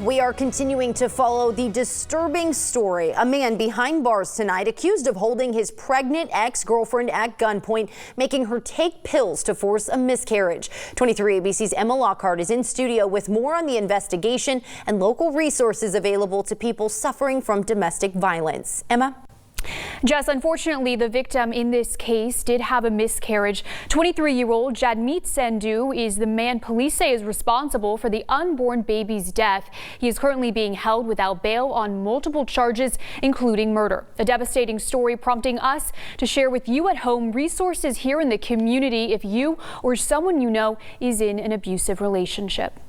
We are continuing to follow the disturbing story. A man behind bars tonight accused of holding his pregnant ex-girlfriend at gunpoint, making her take pills to force a miscarriage. 23 ABC's Emma Lockhart is in studio with more on the investigation and local resources available to people suffering from domestic violence. Emma? Jess, unfortunately, the victim in this case did have a miscarriage. 23-year-old Jagmeet Sandhu is the man police say is responsible for the unborn baby's death. He is currently being held without bail on multiple charges, including murder. A devastating story prompting us to share with you at home resources here in the community if you or someone you know is in an abusive relationship.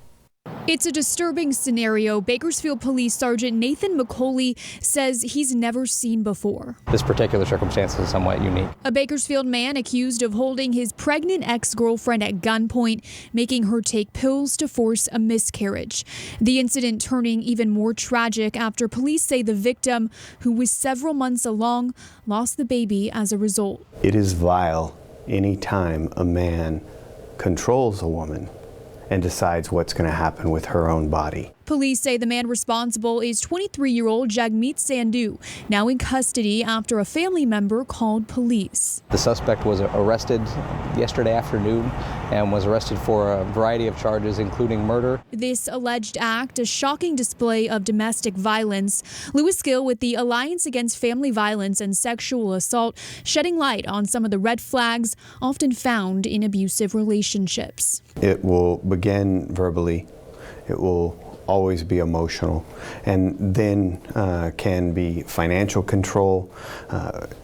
It's a disturbing scenario Bakersfield Police Sergeant Nathan McCauley says he's never seen before. This particular circumstance is somewhat unique. A Bakersfield man accused of holding his pregnant ex-girlfriend at gunpoint, making her take pills to force a miscarriage. The incident turning even more tragic after police say the victim, who was several months along, lost the baby as a result. It is vile any time a man controls a woman and decides what's going to happen with her own body. Police say the man responsible is 23-year-old Jagmeet Sandhu, now in custody after a family member called police. The suspect was arrested yesterday afternoon and was arrested for a variety of charges, including murder. This alleged act, a shocking display of domestic violence. Lewis Gill with the Alliance Against Family Violence and Sexual Assault, shedding light on some of the red flags often found in abusive relationships. It will begin verbally. It will always be emotional, and then can be financial control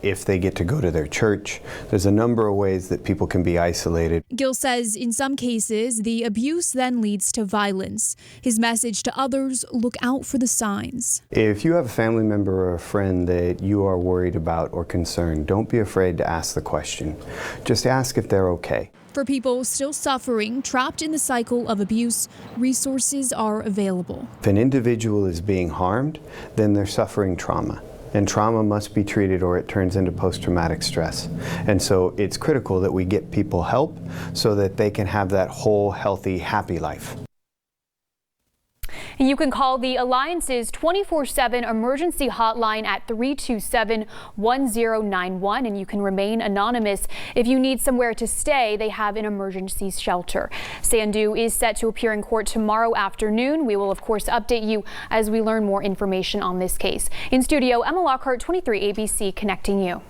if they get to go to their church. There's a number of ways that people can be isolated. Gill says in some cases the abuse then leads to violence. His message to others: look out for the signs. If you have a family member or a friend that you are worried about or concerned, don't be afraid to ask the question. Just ask if they're okay. For people still suffering, trapped in the cycle of abuse, resources are available. If an individual is being harmed, then they're suffering trauma. And trauma must be treated or it turns into post-traumatic stress. And so it's critical that we get people help so that they can have that whole, healthy, happy life. You can call the Alliance's 24/7 emergency hotline at 327-1091, and you can remain anonymous. If you need somewhere to stay, they have an emergency shelter. Sandhu is set to appear in court tomorrow afternoon. We will, of course, update you as we learn more information on this case. In studio, Emma Lockhart, 23 ABC, connecting you.